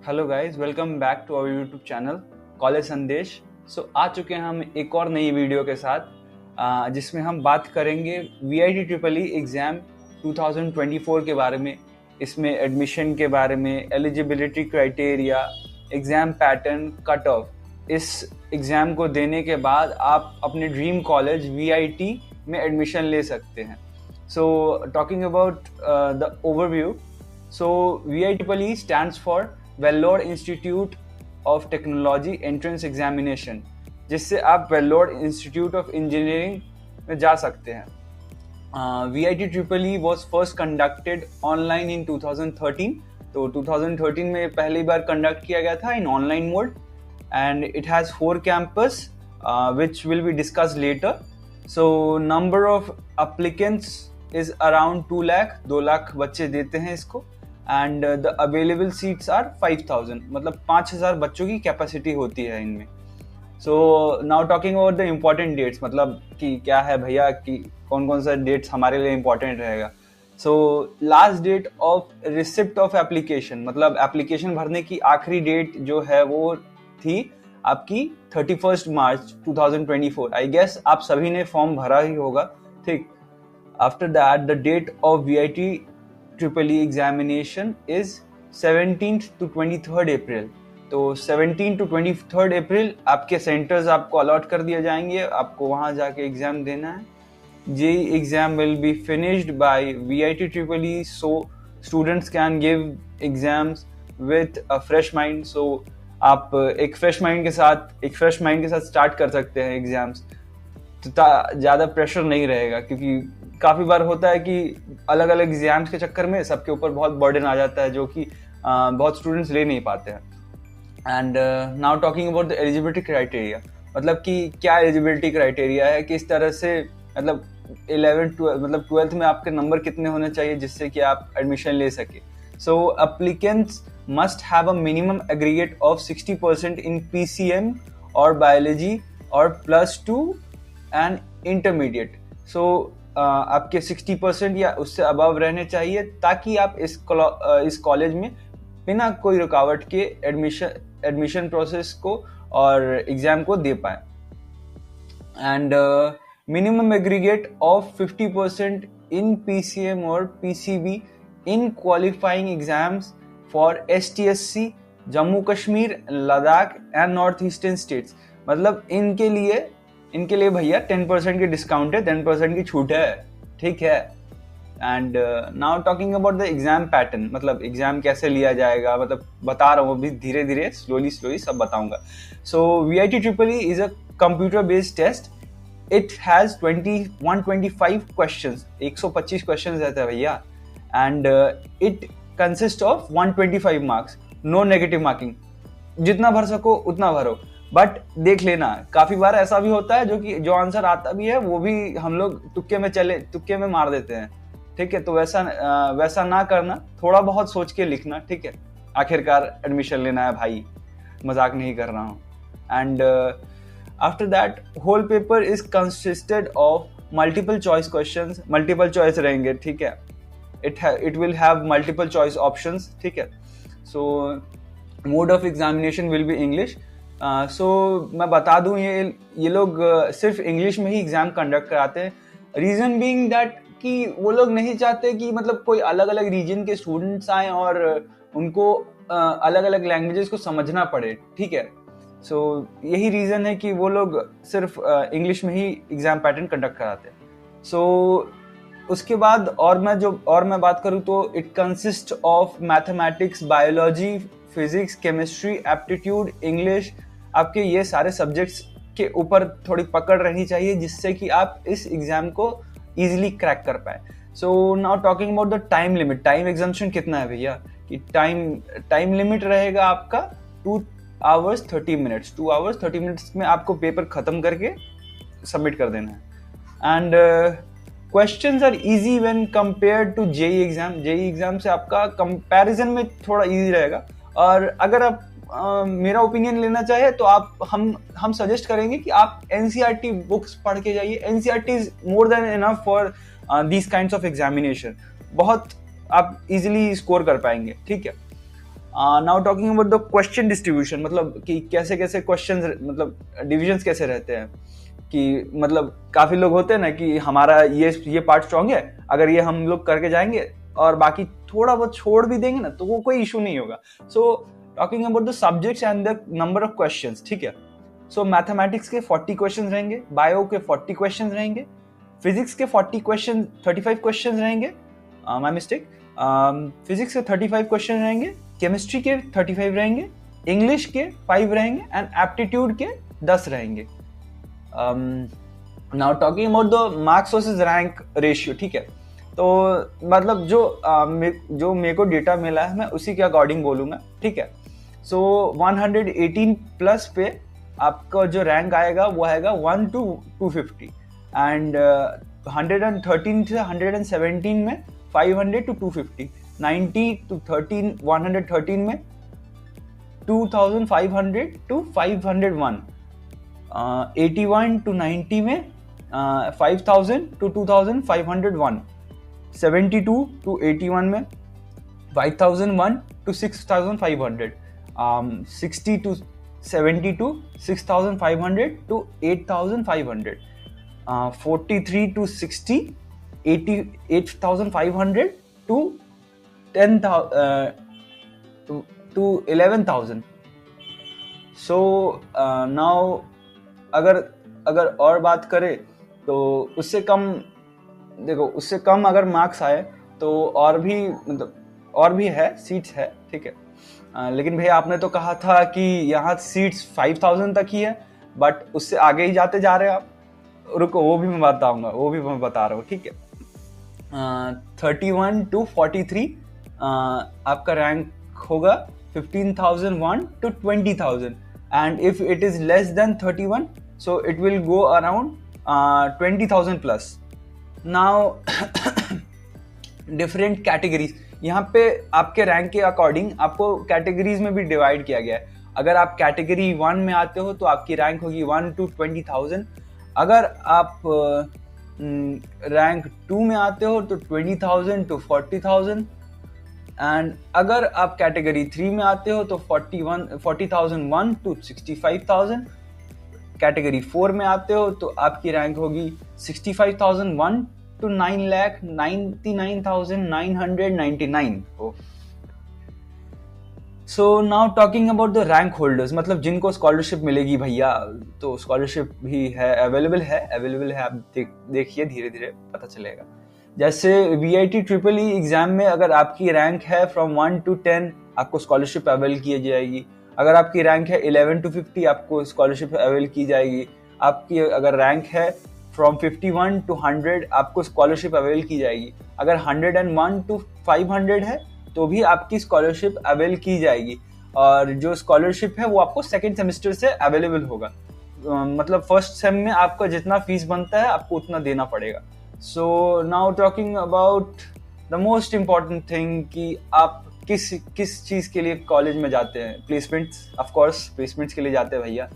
Hello guys, welcome back to our YouTube channel college Sandesh. आ चुके हैं हम एक और नई वीडियो के साथ जिसमें हम बात करेंगे VIT ट्रिपल ई एग्ज़ाम 2024 के बारे में। इसमें एडमिशन के बारे में, eligibility criteria, exam pattern, cut off. इस एग्ज़ाम को देने के बाद आप अपने ड्रीम कॉलेज VIT में एडमिशन ले सकते हैं। Talking about the overview, VIT triple E stands for Vellore institute of technology entrance examination, जिससे आप वेल्लोर इंस्टीट्यूट ऑफ इंजीनियरिंग में जा सकते हैं। VIT triple E was first conducted online in 2013। तो 2013 में पहली बार कंडक्ट किया गया था in online mode, and it has 4 campus which will be discuss later. So number of applicants is around 2 lakh बच्चे देते हैं इसको, and the available seats are 5000, मतलब 5000 बच्चों की कैपेसिटी होती है इनमें। So now talking about the important dates, मतलब कि क्या है भैया कि कौन कौन सा डेट्स हमारे लिए इम्पोर्टेंट रहेगा। So last date of receipt of application, मतलब एप्लीकेशन भरने की आखिरी डेट जो है वो थी आपकी 31 मार्च 2024। आई गेस आप सभी ने फॉर्म भरा ही होगा, ठीक। After that the date of VIT triple E examination is 17th to 23rd April. तो 17 to 23rd अप्रैल आपके सेंटर्स आपको अलॉट कर दिए जाएंगे, आपको वहां जाके एग्जाम देना है। JEE exam will be finished by VIT triple E, so students can give exams with a fresh mind. So आप एक फ्रेश माइंड के साथ स्टार्ट कर सकते हैं एग्जाम्स, तो ज़्यादा प्रेशर नहीं रहेगा, क्योंकि काफ़ी बार होता है कि अलग अलग एग्जाम्स के चक्कर में सबके ऊपर बहुत बर्डन आ जाता है, जो कि बहुत स्टूडेंट्स ले नहीं पाते हैं। And now talking about the eligibility criteria, मतलब कि क्या एलिजिबिलिटी क्राइटेरिया है, किस तरह से, मतलब 12th में आपके नंबर कितने होने चाहिए जिससे कि आप एडमिशन ले सके। So applicants must have a minimum aggregate of 60% in PCM और बायोलॉजी और +2 एंड इंटरमीडिएट। सो आपके 60% या उससे अबव रहने चाहिए, ताकि आप इस कॉलेज में बिना कोई रुकावट के एडमिशन प्रोसेस को और एग्जाम को दे पाए। And minimum aggregate of 50% in PCM और PCB in qualifying exams for STSC, Jammu Kashmir, Ladakh and north eastern states. मतलब इनके लिए भैया 10% की डिस्काउंट है, 10% की छूट है, ठीक है। And now talking about the exam pattern, मतलब एग्जाम कैसे लिया जाएगा, मतलब बता रहा हूँ अभी, धीरे धीरे स्लोली सब बताऊंगा। So VIT triple E is a computer based test. It has 125 questions, 125 questions रहते हैं भैया, and it consist of 125 marks, no negative marking. जितना भर सको उतना भरो, बट देख लेना काफी बार ऐसा भी होता है जो आंसर आता भी है वो भी हम लोग तुक्के में मार देते हैं, ठीक है। तो वैसा ना करना, थोड़ा बहुत सोच के लिखना, ठीक है। आखिरकार एडमिशन लेना है भाई, मजाक नहीं कर रहा हूँ। And after that whole paper is consisted of multiple choice questions, multiple choice रहेंगे, ठीक है। It will have multiple choice options, ठीक है। So mode of examination will be English. मैं बता दूं, ये लोग सिर्फ इंग्लिश में ही एग्जाम कंडक्ट कराते हैं। रीजन बीइंग दैट कि वो लोग नहीं चाहते कि मतलब कोई अलग अलग रीजन के स्टूडेंट्स आए और उनको अलग अलग लैंग्वेजेस को समझना पड़े, ठीक है। सो यही रीजन है कि वो लोग सिर्फ इंग्लिश में ही एग्जाम पैटर्न कंडक्ट कराते हैं। सो उसके बाद और मैं बात करूँ तो it consist of mathematics, biology, physics, chemistry, aptitude, English. आपके ये सारे सब्जेक्ट्स के ऊपर थोड़ी पकड़ रहनी चाहिए, जिससे कि आप इस एग्जाम को इजीली क्रैक कर पाए। सो now talking about the time limit, time exemption कितना है भैया, कि टाइम लिमिट रहेगा आपका 2 hours 30 minutes। 2 hours 30 minutes में आपको पेपर खत्म करके सबमिट कर देना है। And questions are easy when compared to JEE exam. JEE exam से आपका कंपैरिजन में थोड़ा इजी रहेगा। और अगर आप मेरा ओपिनियन लेना चाहे तो हम सजेस्ट करेंगे कि आप NCERT बुक्स पढ़ के जाइए। NCERT is more than enough for these kinds of examination. बहुत आप इजीली स्कोर कर पाएंगे, ठीक है। Now talking about the question distribution, मतलब कि कैसे कैसे क्वेश्चन, मतलब डिविजन्स कैसे रहते हैं, कि मतलब काफी लोग होते हैं ना कि हमारा ये पार्ट स्ट्रांग है, अगर ये हम लोग करके जाएंगे और बाकी थोड़ा बहुत छोड़ भी देंगे ना तो वो कोई इशू नहीं होगा. So talking about the subjects and the number of questions, ठीक है. सो मैथमेटिक्स के 40 क्वेश्चंस रहेंगे, बायो के 40 क्वेश्चंस रहेंगे, फिजिक्स के 35 क्वेश्चंस रहेंगे, माय मिस्टेक, फिजिक्स के 35 क्वेश्चन रहेंगे, केमिस्ट्री के 35 रहेंगे, इंग्लिश के 5 रहेंगे एंड एप्टीट्यूड के 10 रहेंगे. Now talking about the marks versus rank ratio, ठीक है. तो मतलब जो मेरे को डेटा मिला है मैं उसी के अकॉर्डिंग बोलूंगा, ठीक है. सो 118 प्लस पे आपका जो रैंक आएगा वो आएगा 1 to 250 एंड 113 से 117 में 500 to 250, 90 to 113 में 2500 to 501, 81 to 90 में 5000 to 2501, 72 to 81 में 5001 to 6500, 60 to 72 6500 to 8500, 43 to 60 88,500 to 10,000 to 11,000. So now अगर और बात करें तो उससे कम, देखो उससे कम अगर मार्क्स आए तो और भी है, सीट्स है, ठीक है. लेकिन भैया आपने तो कहा था कि यहाँ सीट्स 5,000 तक ही है, बट उससे आगे ही जाते जा रहे हैं आप. रुको वो भी मैं बताऊंगा, वो भी मैं बता रहा हूँ, ठीक है. 31 to 43 आपका रैंक होगा 15,001 to 20,000 and if it is less than 31 so it will go around 20,000 plus. Now different categories, यहाँ पे आपके रैंक के अकॉर्डिंग आपको कैटेगरीज में भी डिवाइड किया गया है. अगर आप कैटेगरी 1 में आते हो तो आपकी रैंक होगी 1 to 20,000. अगर आप रैंक 2 में आते हो तो 20,000 to 40,000 एंड अगर आप कैटेगरी 3 में आते हो तो 40,001 to 65,000. कैटेगरी 4 में आते हो तो आपकी रैंक होगी 65,001 to 9,99,999. So now talking about the rank holders, मतलब जिनको स्कॉलरशिप मिलेगी भैया, तो स्कॉलरशिप भी है, अवेलेबल है. आप देखिए धीरे धीरे पता चलेगा. जैसे VIT EEE एग्जाम में अगर आपकी रैंक है फ्रॉम 1 to 10 आपको स्कॉलरशिप अवेल की जाएगी. अगर आपकी रैंक है 11 to 50 आपको स्कॉलरशिप अवेल की जाएगी. आपकी अगर रैंक है फ्रॉम 51 to 100 आपको स्कॉलरशिप अवेल की जाएगी. अगर 101 to 500 है तो भी आपकी स्कॉलरशिप अवेल की जाएगी. और जो स्कॉलरशिप है वो आपको सेकेंड सेमेस्टर से अवेलेबल होगा. मतलब फर्स्ट सेम में आपका जितना फीस बनता है आपको उतना देना पड़ेगा. सो now talking about the most important thing कि आप किस चीज़ के लिए कॉलेज में जाते हैं. प्लेसमेंट्स, ऑफ कोर्स प्लेसमेंट्स के लिए जाते हैं भैया.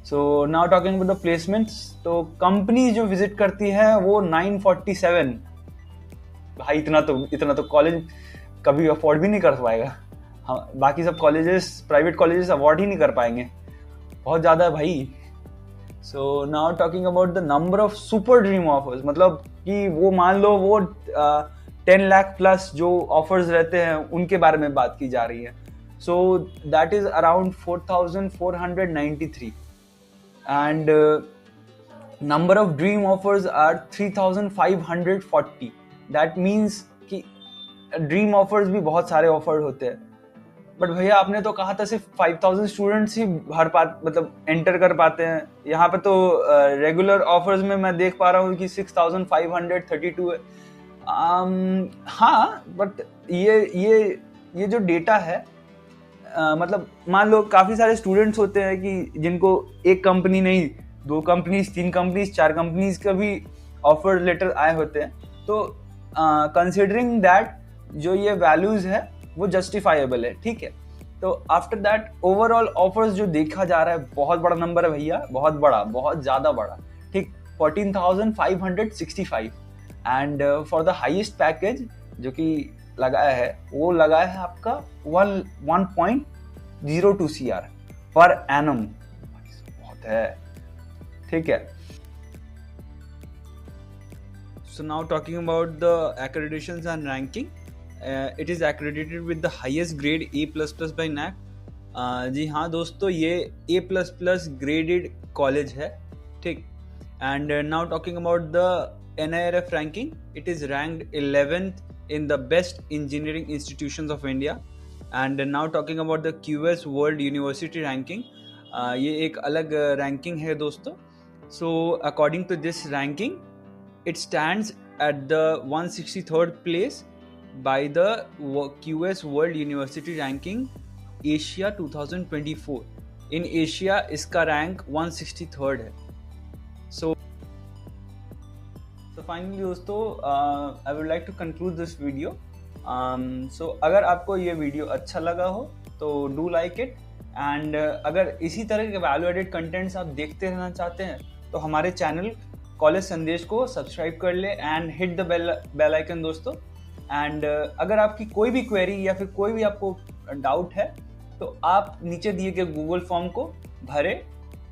सो now talking about the placements, तो कंपनी जो विजिट करती है वो 947. भाई इतना तो कॉलेज कभी अफोर्ड भी नहीं कर पाएगा. हाँ, बाकी सब कॉलेजेस, प्राइवेट कॉलेजेस अफोर्ड ही नहीं कर पाएंगे, बहुत ज़्यादा है भाई. सो now talking about the number of super dream offers, मतलब कि वो मान लो वो 10 लाख प्लस जो ऑफर्स रहते हैं उनके बारे में बात की जा रही है. So that is around 4,493 and number of dream offers are 3,540. That means कि ड्रीम ऑफर्स भी बहुत सारे ऑफर होते हैं. बट भैया आपने तो कहा था सिर्फ 5,000 स्टूडेंट्स ही मतलब एंटर कर पाते हैं. यहाँ पे तो रेगुलर ऑफर्स में मैं देख पा रहा हूँ कि 6,532 है. हाँ, बट ये जो डेटा है, मतलब मान लो काफ़ी सारे स्टूडेंट्स होते हैं कि जिनको एक कंपनी नहीं, 2 कंपनीज, 3 कंपनीज, 4 कंपनीज का भी ऑफर लेटर आए होते हैं. तो कंसिडरिंग दैट जो ये वैल्यूज है वो जस्टिफाइबल है, ठीक है. तो आफ्टर दैट ओवरऑल ऑफर्स जो देखा जा रहा है बहुत बड़ा नंबर है भैया, बहुत बड़ा, बहुत ज़्यादा बड़ा, ठीक. 14,565 and for the highest package जो कि लगाया है वो लगाया है आपका 1.02 CR पर एनम, बहुत है, ठीक है। So now talking about the accreditations and ranking, it is accredited with the highest grade A++ by NAAC. जी हाँ दोस्तों, ये A++ graded कॉलेज है, ठीक। And now talking about the NIRF ranking, it is ranked 11th in the best engineering institutions of India. And now talking about the QS World University ranking, ये एक अलग ranking है दोस्तों। So according to this ranking, it stands at the 163rd place by the QS World University ranking Asia 2024. In Asia इसका rank 163rd है। So finally दोस्तों, I would like to conclude this video. So अगर आपको ये video अच्छा लगा हो तो do like it, and अगर इसी तरह के वैल्यू एडेड कंटेंट्स आप देखते रहना चाहते हैं तो हमारे चैनल कॉलेज संदेश को सब्सक्राइब कर ले and hit the bell icon दोस्तों। एंड अगर आपकी कोई भी क्वेरी या फिर कोई भी आपको डाउट है तो आप नीचे दिए गए गूगल फॉर्म को भरे,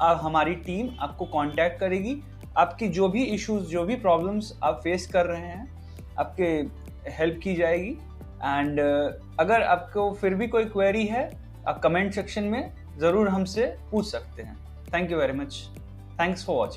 हमारी टीम आपको कांटेक्ट करेगी। आपकी जो भी इश्यूज, जो भी प्रॉब्लम्स आप फेस कर रहे हैं, आपके हेल्प की जाएगी। एंड अगर आपको फिर भी कोई क्वेरी है, आप कमेंट सेक्शन में ज़रूर हमसे पूछ सकते हैं। Thank you very much, thanks for watching.